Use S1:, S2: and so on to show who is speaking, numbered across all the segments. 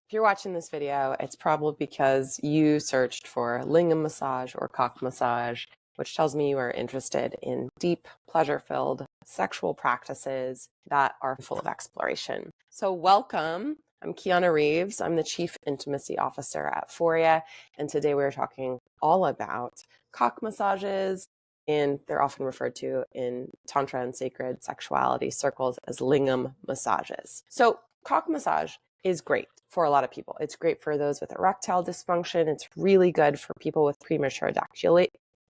S1: If you're watching this video, it's probably because you searched for Lingam massage or cock massage, which tells me you are interested in deep, pleasure-filled sexual practices that are full of exploration. So welcome. I'm Kiana Reeves. I'm the Chief Intimacy Officer at Foria, and today we're talking all about cock massages, and they're often referred to in Tantra and sacred sexuality circles as Lingam massages. So cock massage is great for a lot of people. It's great for those with erectile dysfunction. It's really good for people with premature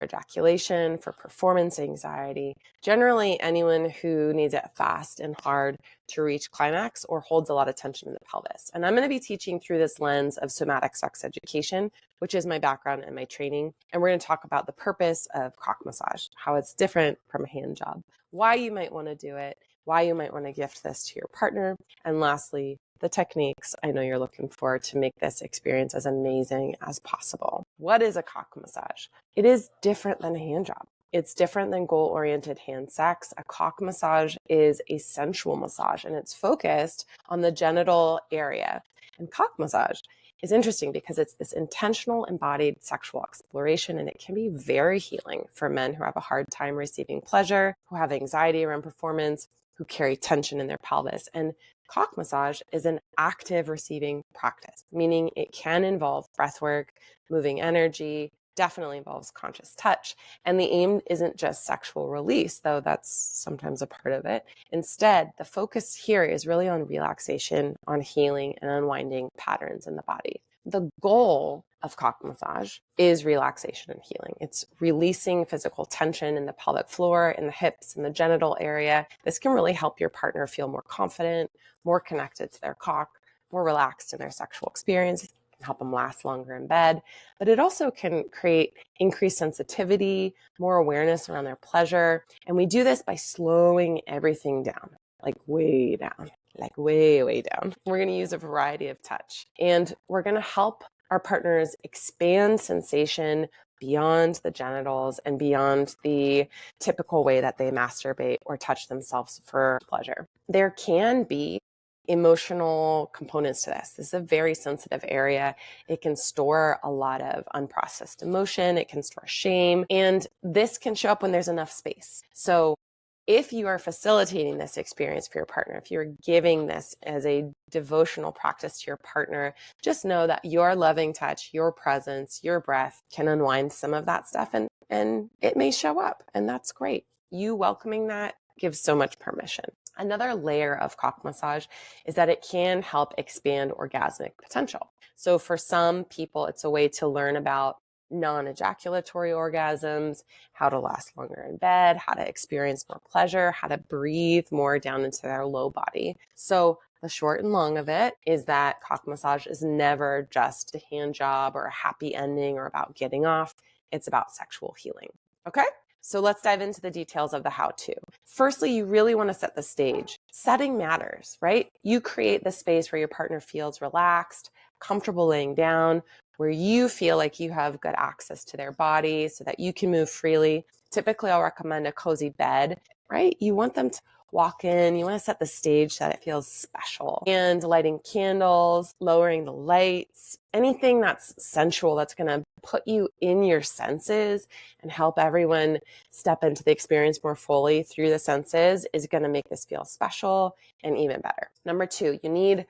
S1: ejaculation, for performance anxiety, generally anyone who needs it fast and hard to reach climax or holds a lot of tension in the pelvis. And I'm going to be teaching through this lens of somatic sex education, which is my background and my training. And we're going to talk about the purpose of cock massage, how it's different from a hand job, why you might want to do it, why you might want to gift this to your partner, and lastly, the techniques I know you're looking for to make this experience as amazing as possible. What is a cock massage? It is different than a hand job. It's different than goal-oriented hand sex. A cock massage is a sensual massage, and it's focused on the genital area. And cock massage is interesting because it's this intentional embodied sexual exploration, and it can be very healing for men who have a hard time receiving pleasure, who have anxiety around performance, who carry tension in their pelvis. And cock massage is an active receiving practice, meaning it can involve breathwork, moving energy, definitely involves conscious touch. And the aim isn't just sexual release, though that's sometimes a part of it. Instead, the focus here is really on relaxation, on healing and unwinding patterns in the body. The goal of cock massage is relaxation and healing. It's releasing physical tension in the pelvic floor, in the hips, in the genital area. This can really help your partner feel more confident, more connected to their cock, more relaxed in their sexual experience. It can help them last longer in bed, but it also can create increased sensitivity, more awareness around their pleasure. And we do this by slowing everything down, like way down. Like way down. We're going to use a variety of touch, and we're going to help our partners expand sensation beyond the genitals and beyond the typical way that they masturbate or touch themselves for pleasure. There can be emotional components to this. This is a very sensitive area. It can store a lot of unprocessed emotion. It can store shame, and this can show up when there's enough space. So if you are facilitating this experience for your partner, if you're giving this as a devotional practice to your partner, just know that your loving touch, your presence, your breath can unwind some of that stuff, and it may show up, and that's great. You welcoming that gives so much permission. Another layer of cock massage is that it can help expand orgasmic potential. So for some people, it's a way to learn about non-ejaculatory orgasms, how to last longer in bed, how to experience more pleasure, how to breathe more down into their low body. So the short and long of it is that cock massage is never just a hand job or a happy ending or about getting off. It's about sexual healing. Okay? So let's dive into the details of the how-to. Firstly, you really want to set the stage. Setting matters, right? You create the space where your partner feels relaxed, comfortable laying down, where you feel like you have good access to their body so that you can move freely. Typically, I'll recommend a cozy bed, right? You want them to walk in, you want to set the stage so that it feels special. And lighting candles, lowering the lights, anything that's sensual that's going to put you in your senses and help everyone step into the experience more fully through the senses is going to make this feel special and even better. Number 2, you need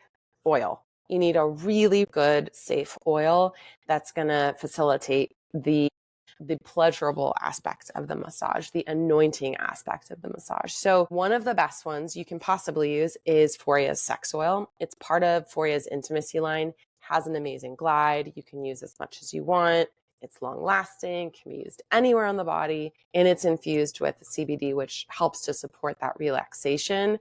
S1: oil. You need a really good, safe oil that's going to facilitate the pleasurable aspects of the massage, the anointing aspect of the massage. So one of the best ones you can possibly use is Foria's sex oil. It's part of Foria's intimacy line, has an amazing glide. You can use as much as you want. It's long lasting, can be used anywhere on the body, and it's infused with CBD, which helps to support that relaxation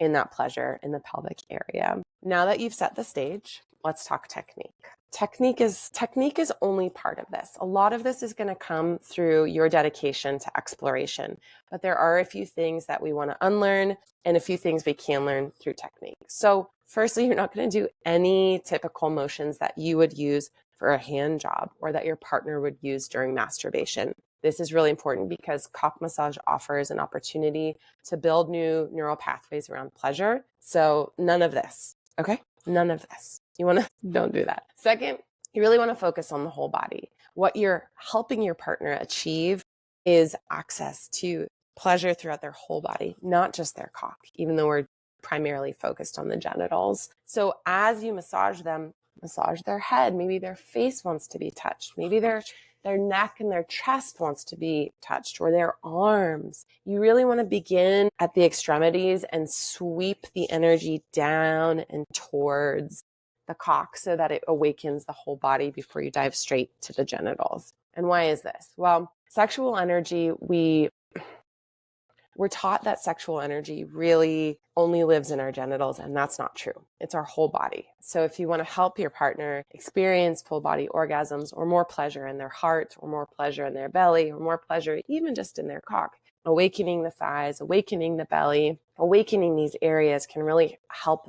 S1: in that pleasure in the pelvic area. Now that you've set the stage, let's talk technique. Technique is only part of this. A lot of this is going to come through your dedication to exploration, but there are a few things that we want to unlearn and a few things we can learn through technique. So firstly, you're not going to do any typical motions that you would use for a hand job or that your partner would use during masturbation. This is really important because cock massage offers an opportunity to build new neural pathways around pleasure. So none of this, okay? None of this. Don't do that. Second, you really want to focus on the whole body. What you're helping your partner achieve is access to pleasure throughout their whole body, not just their cock, even though we're primarily focused on the genitals. So as you massage them, massage their head. Maybe their face wants to be touched. Maybe their neck and their chest wants to be touched, or their arms. You really want to begin at the extremities and sweep the energy down and towards the cock so that it awakens the whole body before you dive straight to the genitals. And why is this? Well, sexual energy, we're taught that sexual energy really only lives in our genitals, and that's not true. It's our whole body. So if you want to help your partner experience full body orgasms, or more pleasure in their heart, or more pleasure in their belly, or more pleasure even just in their cock, awakening the thighs, awakening the belly, awakening these areas can really help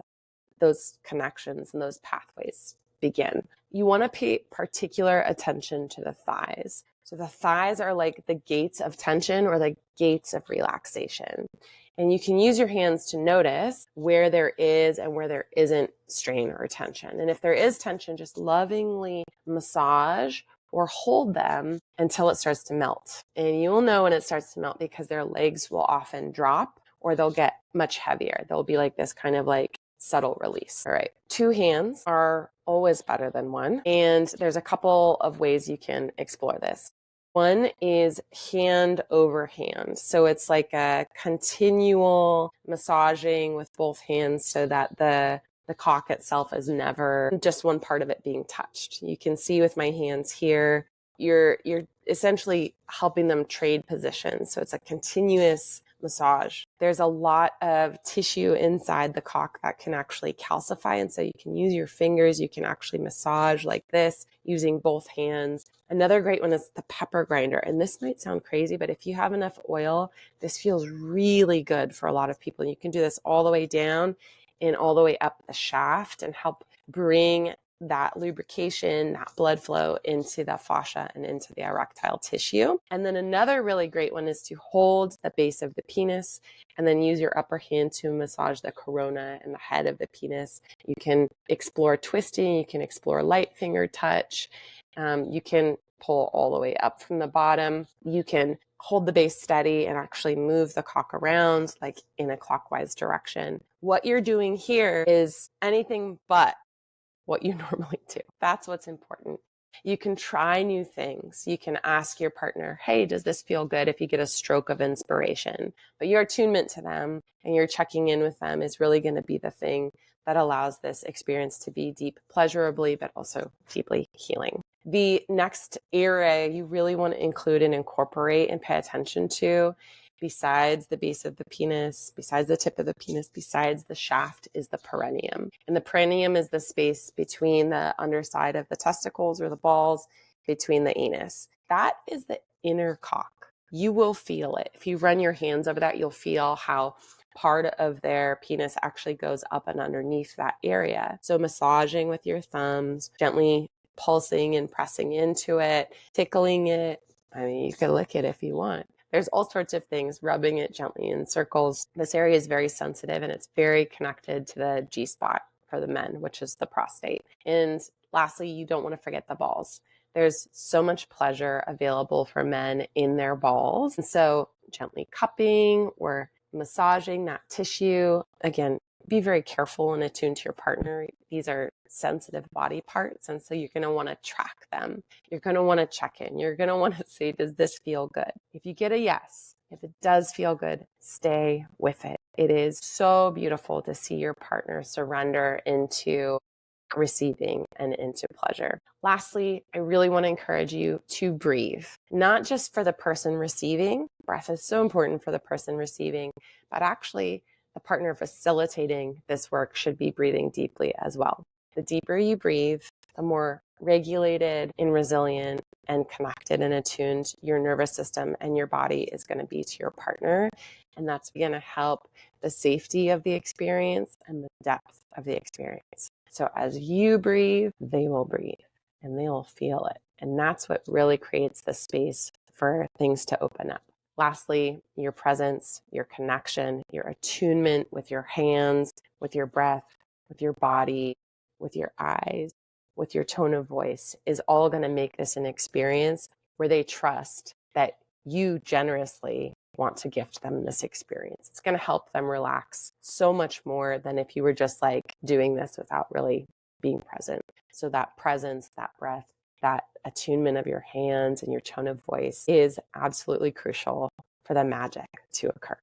S1: those connections and those pathways begin. You want to pay particular attention to the thighs. So the thighs are like the gates of tension or the gates of relaxation. And you can use your hands to notice where there is and where there isn't strain or tension. And if there is tension, just lovingly massage or hold them until it starts to melt. And you'll know when it starts to melt because their legs will often drop or they'll get much heavier. They'll be like this kind of like subtle release. All right. 2 hands are always better than 1. And there's a couple of ways you can explore this. One is hand over hand. So it's like a continual massaging with both hands so that the cock itself is never just one part of it being touched. You can see with my hands here, you're essentially helping them trade positions. So it's a continuous massage. There's a lot of tissue inside the cock that can actually calcify. And so you can use your fingers. You can actually massage like this using both hands. Another great one is the pepper grinder. And this might sound crazy, but if you have enough oil, this feels really good for a lot of people. You can do this all the way down and all the way up the shaft and help bring that lubrication, that blood flow into the fascia and into the erectile tissue. And then another really great one is to hold the base of the penis and then use your upper hand to massage the corona and the head of the penis. You can explore twisting, you can explore light finger touch, you can pull all the way up from the bottom. You can hold the base steady and actually move the cock around like in a clockwise direction. What you're doing here is anything but what you normally do. That's what's important. You can try new things. You can ask your partner, hey, does this feel good, if you get a stroke of inspiration? But your attunement to them and your checking in with them is really going to be the thing that allows this experience to be deep, pleasurably, but also deeply healing. The next area you really want to include and incorporate and pay attention to, besides the base of the penis, besides the tip of the penis, besides the shaft, is the perineum. And the perineum is the space between the underside of the testicles or the balls, between the anus. That is the inner cock. You will feel it. If you run your hands over that, you'll feel how part of their penis actually goes up and underneath that area. So massaging with your thumbs, gently pulsing and pressing into it, tickling it. I mean, you can lick it if you want. There's all sorts of things, rubbing it gently in circles. This area is very sensitive and it's very connected to the G-spot for the men, which is the prostate. And lastly, you don't want to forget the balls. There's so much pleasure available for men in their balls. And so gently cupping or massaging that tissue. Again, be very careful and attuned to your partner. These are sensitive body parts. And so you're going to want to track them. You're going to want to check in. You're going to want to say, does this feel good? If you get a yes, if it does feel good, stay with it. It is so beautiful to see your partner surrender into receiving and into pleasure. Lastly, I really want to encourage you to breathe, not just for the person receiving. Breath is so important for the person receiving, but actually the partner facilitating this work should be breathing deeply as well. The deeper you breathe, the more regulated and resilient and connected and attuned your nervous system and your body is going to be to your partner. And that's going to help the safety of the experience and the depth of the experience. So as you breathe, they will breathe and they'll feel it. And that's what really creates the space for things to open up. Lastly, your presence, your connection, your attunement with your hands, with your breath, with your body, with your eyes, with your tone of voice is all going to make this an experience where they trust that you generously want to gift them this experience. It's going to help them relax so much more than if you were just like doing this without really being present. So that presence, that breath, that attunement of your hands and your tone of voice is absolutely crucial for the magic to occur.